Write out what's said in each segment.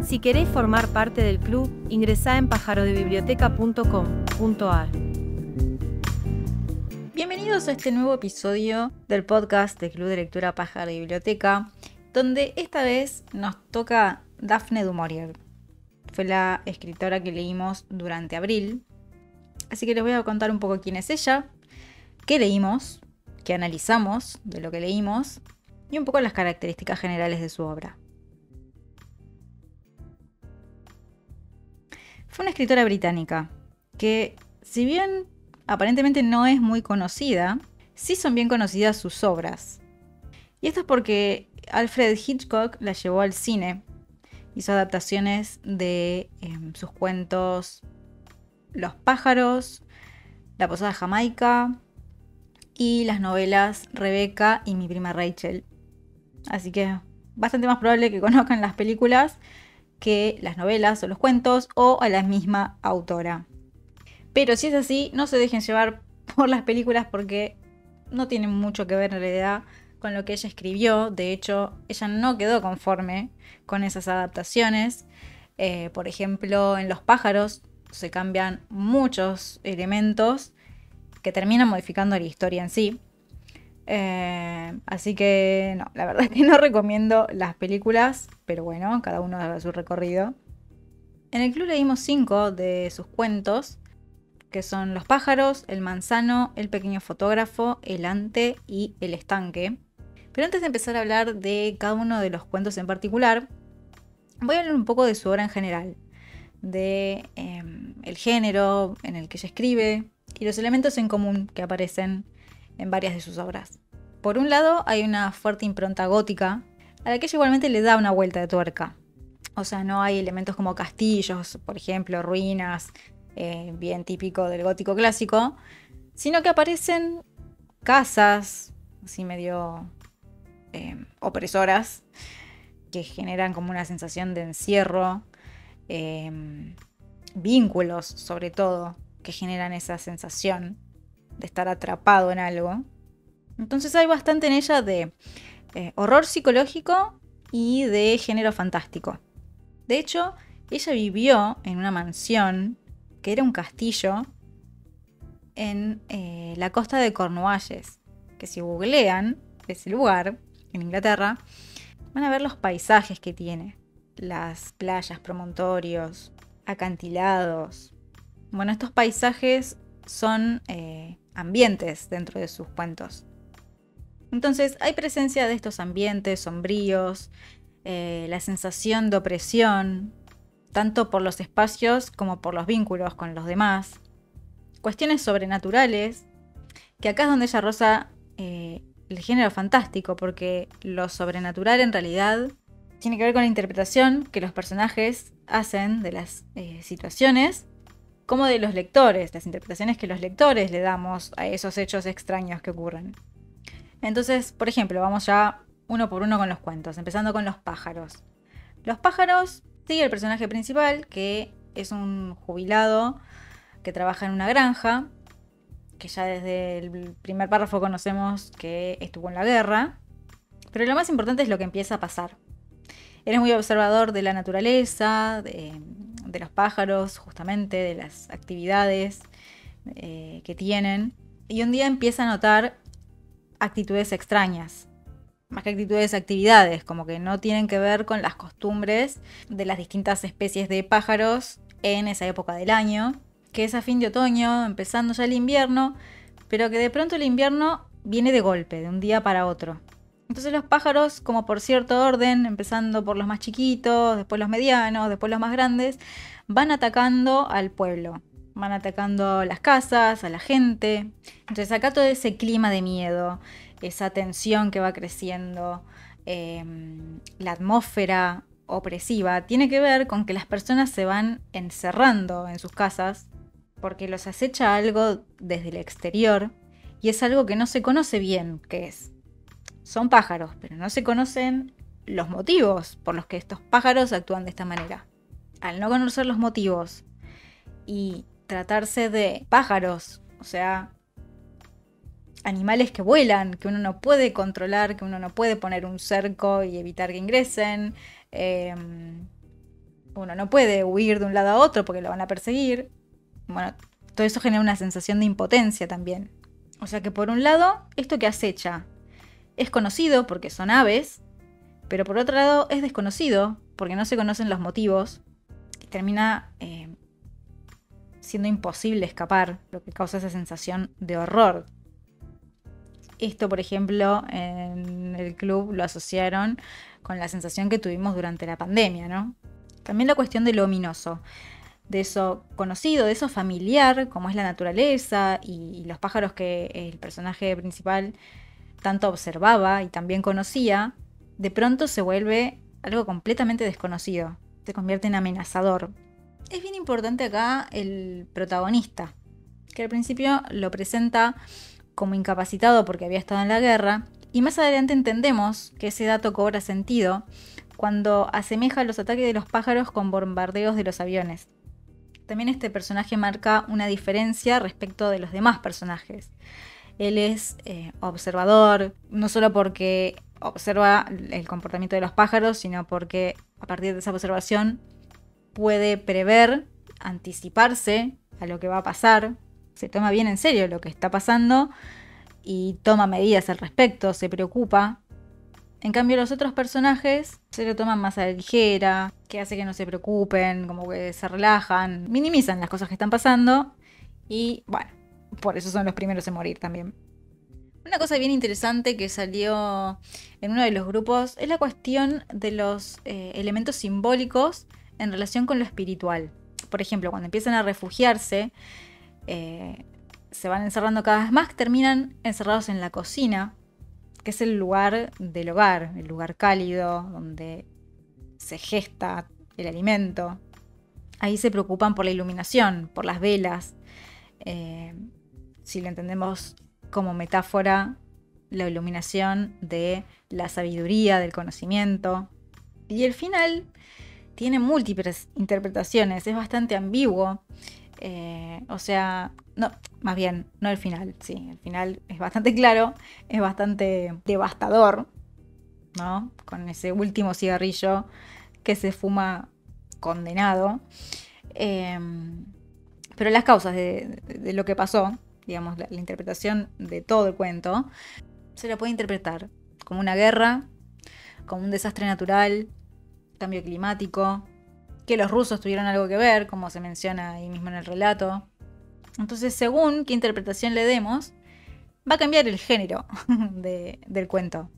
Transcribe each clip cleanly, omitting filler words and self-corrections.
Si querés formar parte del club, ingresá en pajarodebiblioteca.com.ar. Bienvenidos a este nuevo episodio del podcast del Club de Lectura Pájaro de Biblioteca, donde esta vez nos toca Daphne du Maurier. Fue la escritora que leímos durante abril, así que les voy a contar un poco quién es ella, qué leímos, qué analizamos de lo que leímos y un poco las características generales de su obra. Fue una escritora británica que, si bien aparentemente no es muy conocida, sí son bien conocidas sus obras. Y esto es porque Alfred Hitchcock la llevó al cine. Hizo adaptaciones de sus cuentos Los pájaros, La posada de Jamaica y las novelas Rebecca y Mi prima Rachel. Así que bastante más probable que conozcan las películas que las novelas o los cuentos o a la misma autora. Pero si es así, no se dejen llevar por las películas porque no tienen mucho que ver en realidad con lo que ella escribió. De hecho, ella no quedó conforme con esas adaptaciones. Por ejemplo, en Los pájaros se cambian muchos elementos que terminan modificando la historia en sí. Así que no, la verdad es que no recomiendo las películas, pero bueno, cada uno haga su recorrido. En el club leímos 5 de sus cuentos, que son Los pájaros, El manzano, El pequeño fotógrafo, El ante y El estanque. Pero antes de empezar a hablar de cada uno de los cuentos en particular, voy a hablar un poco de su obra en general, de el género en el que ella escribe y los elementos en común que aparecen en varias de sus obras. Por un lado, hay una fuerte impronta gótica, a la que ella igualmente le da una vuelta de tuerca. O sea, no hay elementos como castillos, por ejemplo, ruinas, bien típico del gótico clásico, sino que aparecen casas, así medio opresoras, que generan como una sensación de encierro, vínculos sobre todo, que generan esa sensación de estar atrapado en algo. Entonces hay bastante en ella de horror psicológico y de género fantástico. De hecho, ella vivió en una mansión que era un castillo en la costa de Cornualles, que si googlean ese lugar en Inglaterra, van a ver los paisajes que tiene, las playas, promontorios, acantilados. Bueno, estos paisajes son ambientes dentro de sus cuentos. Entonces hay presencia de estos ambientes sombríos, la sensación de opresión, tanto por los espacios como por los vínculos con los demás. Cuestiones sobrenaturales, que acá es donde ella roza el género fantástico, porque lo sobrenatural en realidad tiene que ver con la interpretación que los personajes hacen de las situaciones, como de los lectores, las interpretaciones que los lectores le damos a esos hechos extraños que ocurren. Entonces, por ejemplo, vamos ya uno por uno con los cuentos, empezando con Los pájaros. Los pájaros sigue el personaje principal, que es un jubilado que trabaja en una granja, que ya desde el primer párrafo conocemos que estuvo en la guerra, pero lo más importante es lo que empieza a pasar. Él es muy observador de la naturaleza, de los pájaros, justamente, de las actividades que tienen, y un día empieza a notar actitudes extrañas. Más que actitudes, actividades, como que no tienen que ver con las costumbres de las distintas especies de pájaros en esa época del año, que es a fin de otoño, empezando ya el invierno, pero que de pronto el invierno viene de golpe, de un día para otro. Entonces los pájaros, como por cierto orden, empezando por los más chiquitos, después los medianos, después los más grandes, van atacando al pueblo, van atacando las casas, a la gente. Entonces acá todo ese clima de miedo, esa tensión que va creciendo, la atmósfera opresiva, tiene que ver con que las personas se van encerrando en sus casas porque los acecha algo desde el exterior y es algo que no se conoce bien qué es. Son pájaros, pero no se conocen los motivos por los que estos pájaros actúan de esta manera. Al no conocer los motivos y tratarse de pájaros, o sea, animales que vuelan, que uno no puede controlar, que uno no puede poner un cerco y evitar que ingresen, Uno no puede huir de un lado a otro porque lo van a perseguir. Bueno, todo eso genera una sensación de impotencia también. O sea que por un lado, esto que acecha es conocido porque son aves, pero por otro lado es desconocido porque no se conocen los motivos y termina siendo imposible escapar, lo que causa esa sensación de horror. Esto, por ejemplo, en el club lo asociaron con la sensación que tuvimos durante la pandemia, ¿no? También la cuestión de lo ominoso, de eso conocido, de eso familiar, como es la naturaleza y los pájaros que el personaje principal tanto observaba y también conocía, de pronto se vuelve algo completamente desconocido, se convierte en amenazador. Es bien importante acá el protagonista, que al principio lo presenta como incapacitado porque había estado en la guerra, y más adelante entendemos que ese dato cobra sentido cuando asemeja los ataques de los pájaros con bombardeos de los aviones. También este personaje marca una diferencia respecto de los demás personajes. Él es observador, no solo porque observa el comportamiento de los pájaros, sino porque a partir de esa observación puede prever, anticiparse a lo que va a pasar, se toma bien en serio lo que está pasando y toma medidas al respecto, se preocupa. En cambio los otros personajes se lo toman más a la ligera, que hace que no se preocupen, como que se relajan, minimizan las cosas que están pasando y bueno, por eso son los primeros en morir también. Una cosa bien interesante que salió en uno de los grupos es la cuestión de los elementos simbólicos en relación con lo espiritual. Por ejemplo, cuando empiezan a refugiarse, se van encerrando cada vez más, terminan encerrados en la cocina, que es el lugar del hogar, el lugar cálido, donde se gesta el alimento. Ahí se preocupan por la iluminación, por las velas. Si lo entendemos como metáfora, la iluminación de la sabiduría, del conocimiento. Y el final tiene múltiples interpretaciones, es bastante ambiguo. O sea, no, más bien, no el final, sí, el final es bastante claro, es bastante devastador, ¿no? Con ese último cigarrillo que se fuma condenado. Pero las causas de lo que pasó, digamos, la interpretación de todo el cuento, se la puede interpretar como una guerra, como un desastre natural, cambio climático, que los rusos tuvieron algo que ver, como se menciona ahí mismo en el relato. Entonces, según qué interpretación le demos, va a cambiar el género del cuento.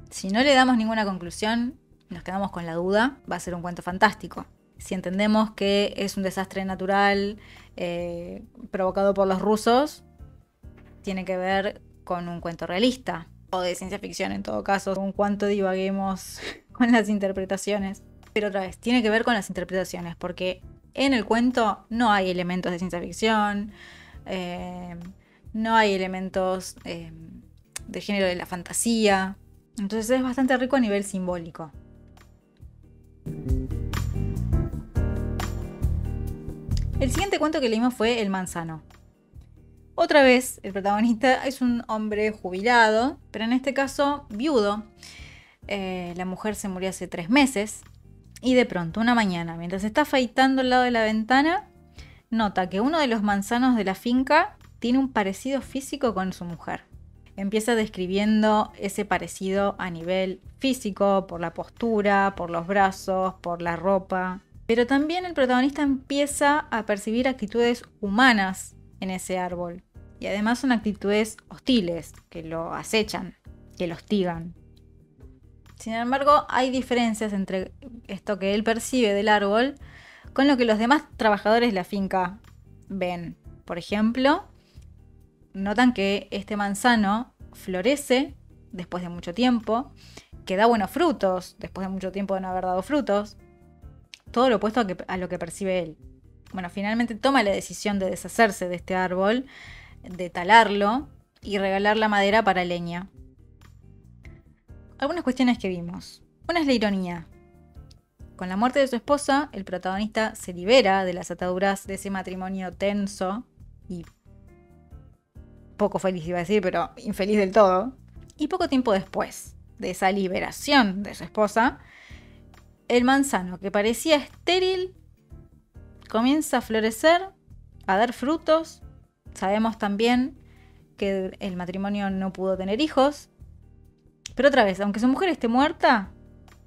Si no le damos ninguna conclusión, nos quedamos con la duda, va a ser un cuento fantástico. Si entendemos que es un desastre natural provocado por los rusos, tiene que ver con un cuento realista, o de ciencia ficción en todo caso, con cuánto divaguemos con las interpretaciones. Pero otra vez, tiene que ver con las interpretaciones, porque en el cuento no hay elementos de ciencia ficción, no hay elementos del género de la fantasía, entonces es bastante rico a nivel simbólico. El siguiente cuento que leímos fue El manzano. Otra vez, el protagonista es un hombre jubilado, pero en este caso viudo. La mujer se murió hace 3 meses. Y de pronto, una mañana, mientras está afeitando al lado de la ventana, nota que uno de los manzanos de la finca tiene un parecido físico con su mujer. Empieza describiendo ese parecido a nivel físico, por la postura, por los brazos, por la ropa. Pero también el protagonista empieza a percibir actitudes humanas en ese árbol. Y además son actitudes hostiles, que lo acechan, que lo hostigan. Sin embargo, hay diferencias entre esto que él percibe del árbol con lo que los demás trabajadores de la finca ven. Por ejemplo, notan que este manzano florece después de mucho tiempo, que da buenos frutos después de mucho tiempo de no haber dado frutos. Todo lo opuesto a lo que percibe él. Bueno, finalmente toma la decisión de deshacerse de este árbol, de talarlo y regalar la madera para leña. Algunas cuestiones que vimos. Una es la ironía. Con la muerte de su esposa, el protagonista se libera de las ataduras de ese matrimonio tenso y poco feliz, iba a decir, pero infeliz del todo. Y poco tiempo después de esa liberación de su esposa, el manzano, que parecía estéril, comienza a florecer, a dar frutos. Sabemos también que el matrimonio no pudo tener hijos. Pero otra vez, aunque su mujer esté muerta,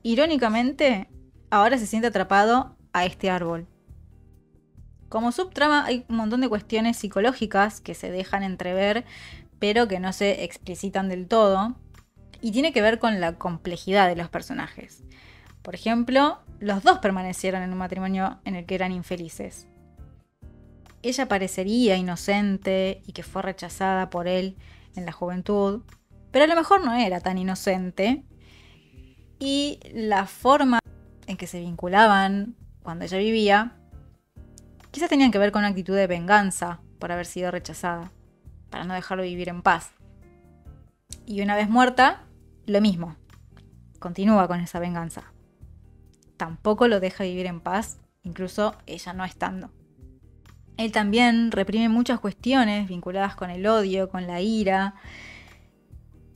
irónicamente, ahora se siente atrapado a este árbol. Como subtrama hay un montón de cuestiones psicológicas que se dejan entrever, pero que no se explicitan del todo. Y tiene que ver con la complejidad de los personajes. Por ejemplo, los dos permanecieron en un matrimonio en el que eran infelices. Ella parecería inocente y que fue rechazada por él en la juventud, pero a lo mejor no era tan inocente. Y la forma en que se vinculaban cuando ella vivía, quizás tenían que ver con una actitud de venganza por haber sido rechazada, para no dejarlo vivir en paz. Y una vez muerta, lo mismo, continúa con esa venganza. Tampoco lo deja vivir en paz, incluso ella no estando. Él también reprime muchas cuestiones vinculadas con el odio, con la ira.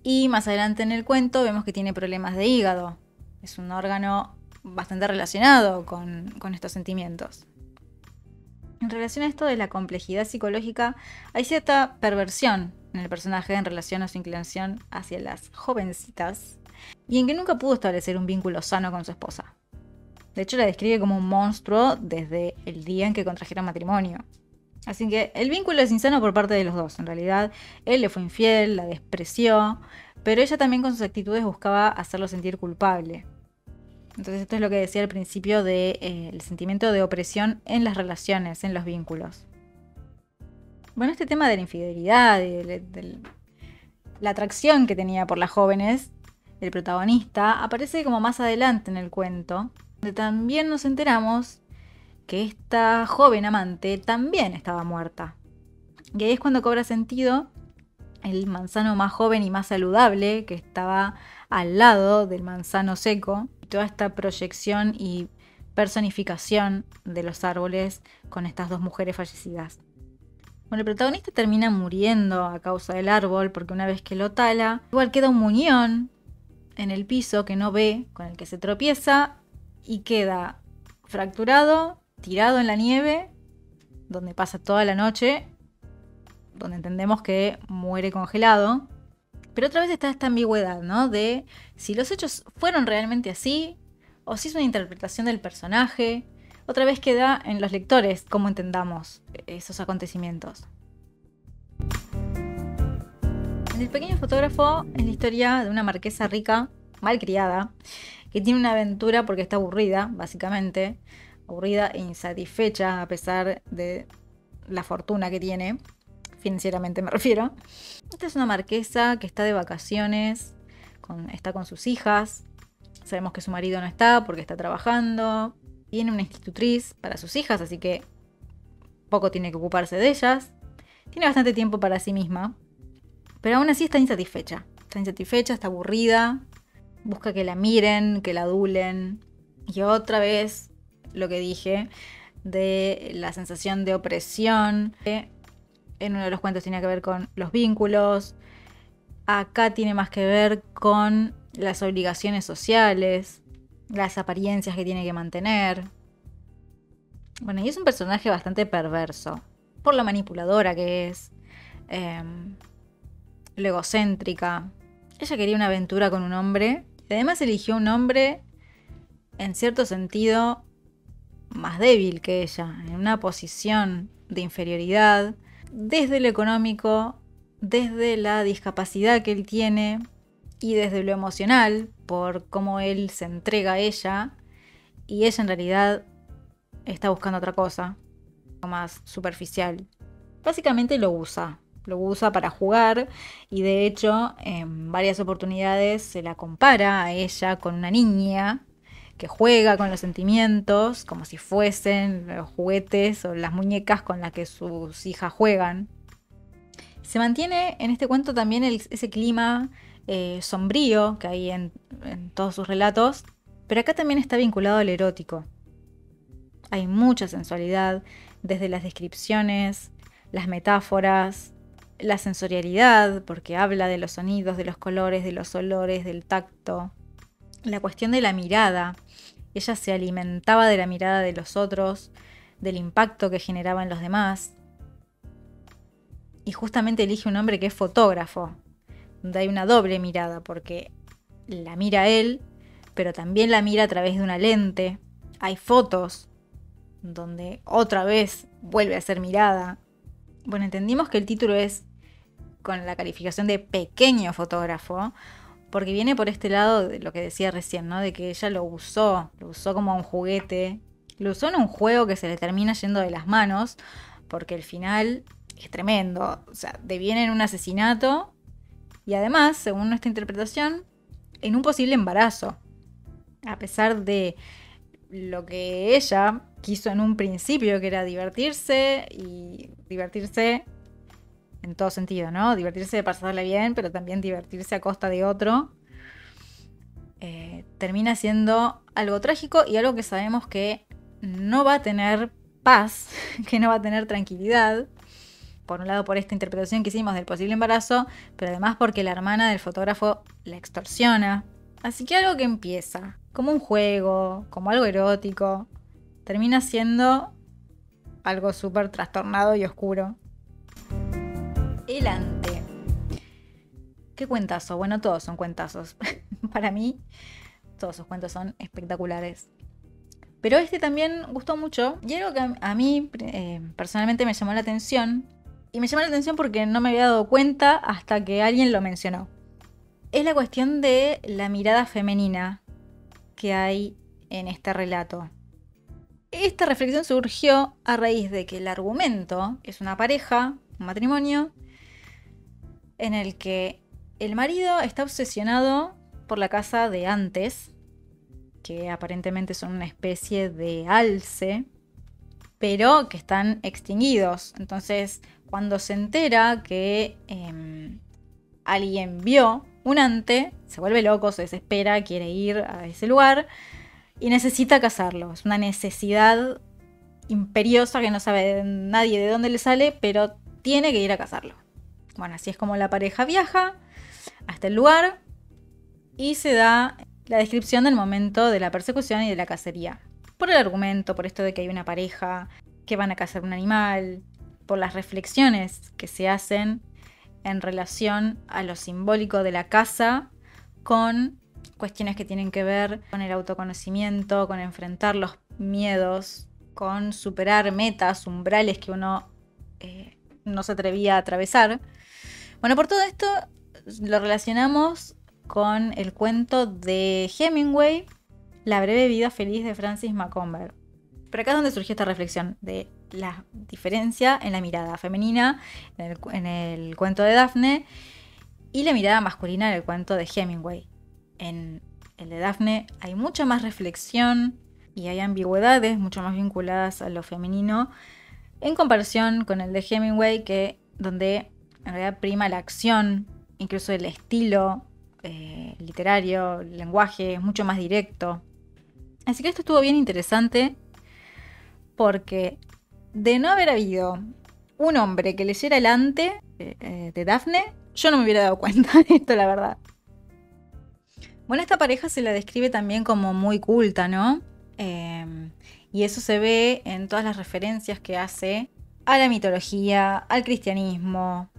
Y más adelante en el cuento vemos que tiene problemas de hígado. Es un órgano bastante relacionado con estos sentimientos. En relación a esto de la complejidad psicológica, hay cierta perversión en el personaje en relación a su inclinación hacia las jovencitas y en que nunca pudo establecer un vínculo sano con su esposa. De hecho, la describe como un monstruo desde el día en que contrajeron matrimonio. Así que el vínculo es insano por parte de los dos. En realidad, él le fue infiel, la despreció, pero ella también con sus actitudes buscaba hacerlo sentir culpable. Entonces esto es lo que decía al principio del sentimiento de opresión en las relaciones, en los vínculos. Bueno, este tema de la infidelidad, de la atracción que tenía por las jóvenes, el protagonista, aparece como más adelante en el cuento, donde también nos enteramos que esta joven amante también estaba muerta. Y ahí es cuando cobra sentido el manzano más joven y más saludable que estaba al lado del manzano seco. Toda esta proyección y personificación de los árboles con estas dos mujeres fallecidas. Bueno, el protagonista termina muriendo a causa del árbol porque una vez que lo tala, igual queda un muñón en el piso que no ve, con el que se tropieza y queda fracturado, tirado en la nieve, donde pasa toda la noche, donde entendemos que muere congelado. Pero otra vez está esta ambigüedad, ¿no? De si los hechos fueron realmente así, o si es una interpretación del personaje. Otra vez queda en los lectores cómo entendamos esos acontecimientos. En El pequeño fotógrafo es la historia de una marquesa rica, malcriada, que tiene una aventura porque está aburrida, básicamente. Aburrida e insatisfecha a pesar de la fortuna que tiene. Financieramente me refiero. Esta es una marquesa que está de vacaciones, está con sus hijas. Sabemos que su marido no está porque está trabajando. Tiene una institutriz para sus hijas, así que poco tiene que ocuparse de ellas. Tiene bastante tiempo para sí misma, pero aún así está insatisfecha. Está insatisfecha, está aburrida, busca que la miren, que la adulen. Y otra vez lo que dije de la sensación de opresión. En uno de los cuentos tiene que ver con los vínculos. Acá tiene más que ver con las obligaciones sociales, las apariencias que tiene que mantener. Bueno, y es un personaje bastante perverso, por lo manipuladora que es, lo egocéntrica. Ella quería una aventura con un hombre, y además eligió un hombre, en cierto sentido, más débil que ella, en una posición de inferioridad, desde lo económico, desde la discapacidad que él tiene y desde lo emocional, por cómo él se entrega a ella y ella en realidad está buscando otra cosa, más superficial. Básicamente lo usa para jugar y de hecho en varias oportunidades se la compara a ella con una niña que juega con los sentimientos como si fuesen los juguetes o las muñecas con las que sus hijas juegan. Se mantiene en este cuento también ese clima sombrío que hay en todos sus relatos, pero acá también está vinculado al erótico. Hay mucha sensualidad, desde las descripciones, las metáforas, la sensorialidad, porque habla de los sonidos, de los colores, de los olores, del tacto. La cuestión de la mirada, ella se alimentaba de la mirada de los otros, del impacto que generaba en los demás. Y justamente elige un hombre que es fotógrafo, donde hay una doble mirada, porque la mira a él, pero también la mira a través de una lente. Hay fotos donde otra vez vuelve a ser mirada. Bueno, entendimos que el título es con la calificación de pequeño fotógrafo, porque viene por este lado de lo que decía recién, ¿no? De que ella lo usó como un juguete, lo usó en un juego que se le termina yendo de las manos, porque el final es tremendo, o sea, deviene en un asesinato y además, según nuestra interpretación, en un posible embarazo. A pesar de lo que ella quiso en un principio, que era divertirse, y divertirse en todo sentido, ¿no? Divertirse de pasarla bien, pero también divertirse a costa de otro. Termina siendo algo trágico y algo que sabemos que no va a tener paz, que no va a tener tranquilidad. Por un lado, por esta interpretación que hicimos del posible embarazo, pero además porque la hermana del fotógrafo la extorsiona. Así que algo que empieza como un juego, como algo erótico, termina siendo algo súper trastornado y oscuro. El ante. ¿Qué cuentazo? Bueno, todos son cuentazos. Para mí, todos sus cuentos son espectaculares. Pero este también gustó mucho. Y algo que a mí personalmente me llamó la atención. Y me llamó la atención porque no me había dado cuenta hasta que alguien lo mencionó. Es la cuestión de la mirada femenina que hay en este relato. Esta reflexión surgió a raíz de que el argumento es una pareja, un matrimonio, en el que el marido está obsesionado por la casa de antes, que aparentemente son una especie de alce, pero que están extinguidos. Entonces, cuando se entera que alguien vio un ante, se vuelve loco, se desespera, quiere ir a ese lugar y necesita cazarlo. Es una necesidad imperiosa que no sabe nadie de dónde le sale, pero tiene que ir a cazarlo. Bueno, así es como la pareja viaja hasta el lugar y se da la descripción del momento de la persecución y de la cacería. Por el argumento, por esto de que hay una pareja que van a cazar un animal, por las reflexiones que se hacen en relación a lo simbólico de la caza con cuestiones que tienen que ver con el autoconocimiento, con enfrentar los miedos, con superar metas, umbrales que uno no se atrevía a atravesar. Bueno, por todo esto lo relacionamos con el cuento de Hemingway, La breve vida feliz de Francis Macomber. Pero acá es donde surgió esta reflexión de la diferencia en la mirada femenina en el cuento de Daphne y la mirada masculina en el cuento de Hemingway. En el de Daphne hay mucha más reflexión y hay ambigüedades mucho más vinculadas a lo femenino en comparación con el de Hemingway, donde en realidad prima la acción, incluso el estilo literario, el lenguaje es mucho más directo. Así que esto estuvo bien interesante porque de no haber habido un hombre que leyera el ante de Daphne, yo no me hubiera dado cuenta de esto, la verdad. Bueno, esta pareja se la describe también como muy culta, ¿no? Y eso se ve en todas las referencias que hace a la mitología, al cristianismo,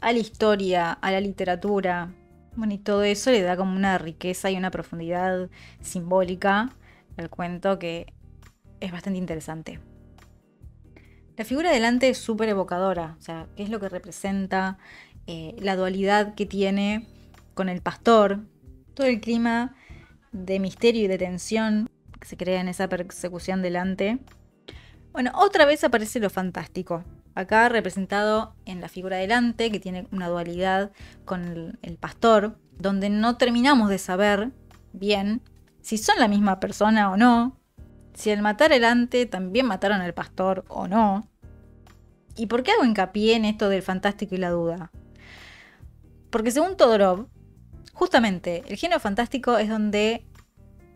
a la historia, a la literatura. Bueno, y todo eso le da como una riqueza y una profundidad simbólica al cuento que es bastante interesante. La figura del ante es súper evocadora, o sea, qué es lo que representa, la dualidad que tiene con el pastor, todo el clima de misterio y de tensión que se crea en esa persecución del ante. Bueno, otra vez aparece lo fantástico, acá representado en la figura del ante, que tiene una dualidad con el pastor, donde no terminamos de saber bien si son la misma persona o no, si al matar el ante también mataron al pastor o no. ¿Y por qué hago hincapié en esto del fantástico y la duda? Porque según Todorov, justamente el género fantástico es donde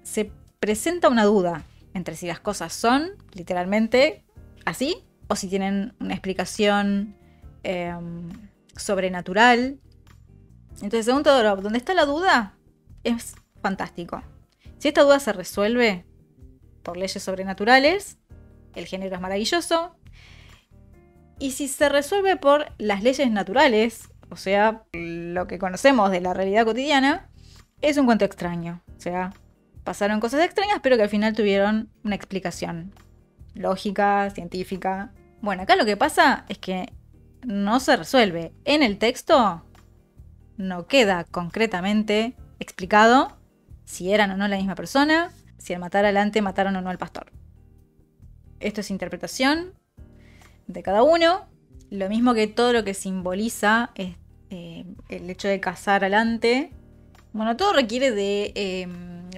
se presenta una duda entre si las cosas son literalmente así o si tienen una explicación sobrenatural. Entonces, según Todorov, donde está la duda es fantástico. Si esta duda se resuelve, por leyes sobrenaturales, el género es maravilloso. Y si se resuelve por las leyes naturales, o sea, lo que conocemos de la realidad cotidiana, es un cuento extraño. O sea, pasaron cosas extrañas, pero que al final tuvieron una explicación lógica, científica. Bueno, acá lo que pasa es que no se resuelve. En el texto no queda concretamente explicado si eran o no la misma persona, si al matar al ante mataron o no al pastor. Esto es interpretación de cada uno, lo mismo que todo lo que simboliza el hecho de cazar al ante. Bueno, todo requiere de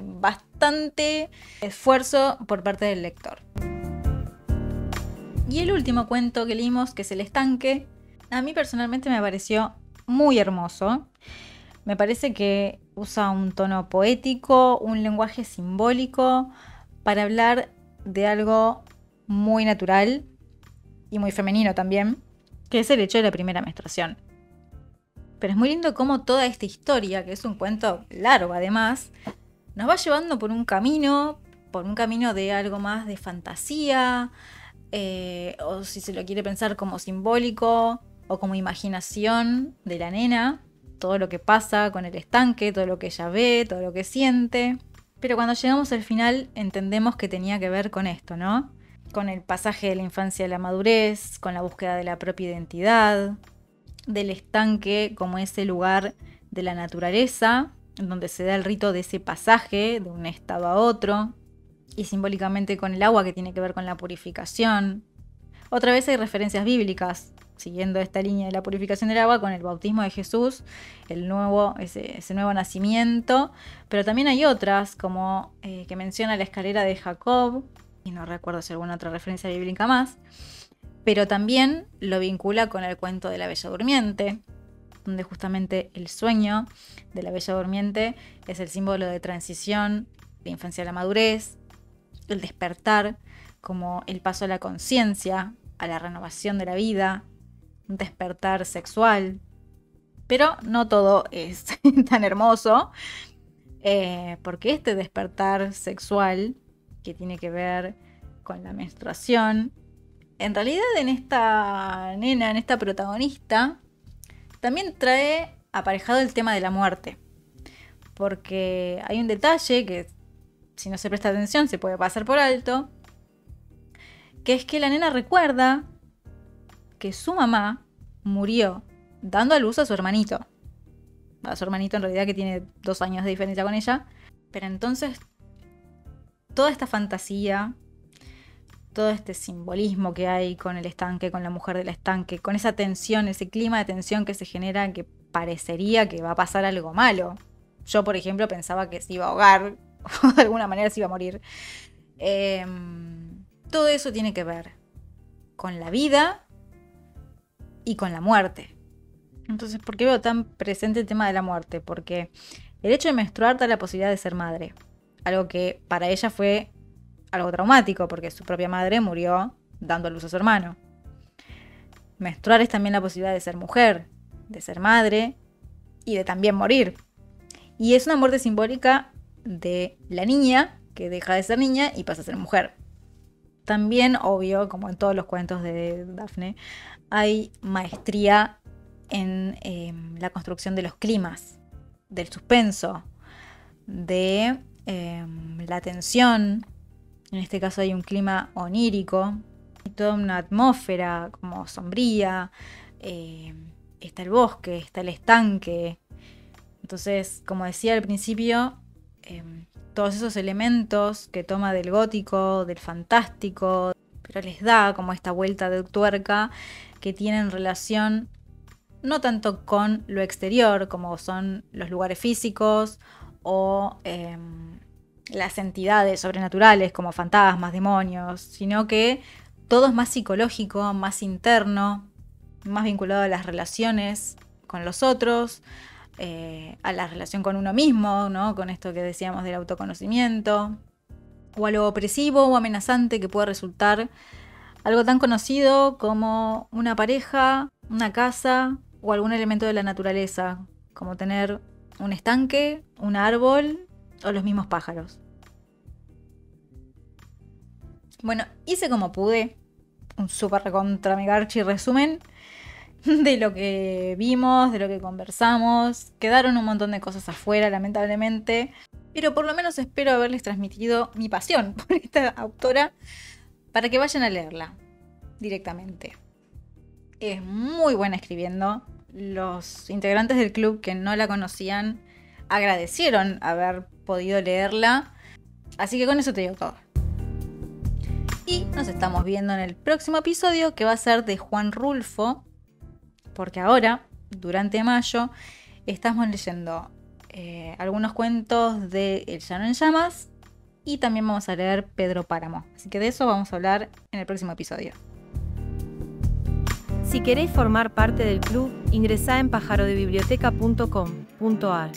bastante esfuerzo por parte del lector. Y el último cuento que leímos, que es El estanque, a mí personalmente me pareció muy hermoso. Me parece que usa un tono poético, un lenguaje simbólico para hablar de algo muy natural y muy femenino también, que es el hecho de la primera menstruación. Pero es muy lindo cómo toda esta historia, que es un cuento largo además, nos va llevando por un camino de algo más de fantasía, o si se lo quiere pensar como simbólico o como imaginación de la nena, todo lo que pasa con el estanque, todo lo que ella ve, todo lo que siente. Pero cuando llegamos al final entendemos que tenía que ver con esto, ¿no? Con el pasaje de la infancia a la madurez, con la búsqueda de la propia identidad, del estanque como ese lugar de la naturaleza, en donde se da el rito de ese pasaje de un estado a otro, y simbólicamente con el agua, que tiene que ver con la purificación. Otra vez hay referencias bíblicas, siguiendo esta línea de la purificación del agua, con el bautismo de Jesús, ese nuevo nacimiento, pero también hay otras, como que menciona la escalera de Jacob, y no recuerdo si alguna otra referencia bíblica más, pero también lo vincula con el cuento de la Bella Durmiente, donde justamente el sueño de la Bella Durmiente es el símbolo de transición de infancia a la madurez, el despertar como el paso a la conciencia, a la renovación de la vida, un despertar sexual. Pero no todo es tan hermoso, porque este despertar sexual, que tiene que ver con la menstruación, en realidad en esta nena, en esta protagonista, también trae aparejado el tema de la muerte. Porque hay un detalle que, si no se presta atención, se puede pasar por alto, que es que la nena recuerda que su mamá murió dando a luz a su hermanito. A su hermanito en realidad, que tiene 2 años de diferencia con ella. Pero entonces toda esta fantasía, todo este simbolismo que hay con el estanque, con la mujer del estanque, con esa tensión, ese clima de tensión que se genera, que parecería que va a pasar algo malo. Yo, por ejemplo, pensaba que se iba a ahogar o de alguna manera se iba a morir. Todo eso tiene que ver con la vida y con la muerte. Entonces, ¿por qué veo tan presente el tema de la muerte? Porque el hecho de menstruar da la posibilidad de ser madre. Algo que para ella fue algo traumático, porque su propia madre murió dando a luz a su hermano. Menstruar es también la posibilidad de ser mujer, de ser madre y de también morir. Y es una muerte simbólica de la niña, que deja de ser niña y pasa a ser mujer. También, obvio, como en todos los cuentos de Dafne, hay maestría en la construcción de los climas, del suspenso, de la tensión. En este caso hay un clima onírico, y toda una atmósfera como sombría, está el bosque, está el estanque. Entonces, como decía al principio, todos esos elementos que toma del gótico, del fantástico, pero les da como esta vuelta de tuerca que tienen relación no tanto con lo exterior, como son los lugares físicos o las entidades sobrenaturales como fantasmas, demonios, sino que todo es más psicológico, más interno, más vinculado a las relaciones con los otros, a la relación con uno mismo, ¿no? Con esto que decíamos del autoconocimiento, o a lo opresivo o amenazante que puede resultar algo tan conocido como una pareja, una casa o algún elemento de la naturaleza, como tener un estanque, un árbol o los mismos pájaros. Bueno, hice como pude un súper recontra mega archi resumen de lo que vimos, de lo que conversamos. Quedaron un montón de cosas afuera, lamentablemente. Pero por lo menos espero haberles transmitido mi pasión por esta autora para que vayan a leerla directamente. Es muy buena escribiendo. Los integrantes del club que no la conocían agradecieron haber podido leerla. Así que con eso te digo todo. Y nos estamos viendo en el próximo episodio, que va a ser de Juan Rulfo. Porque ahora, durante mayo, estamos leyendo algunos cuentos de El Llano en Llamas. Y también vamos a leer Pedro Páramo. Así que de eso vamos a hablar en el próximo episodio. Si queréis formar parte del club, ingresá en pajarodebiblioteca.com.ar.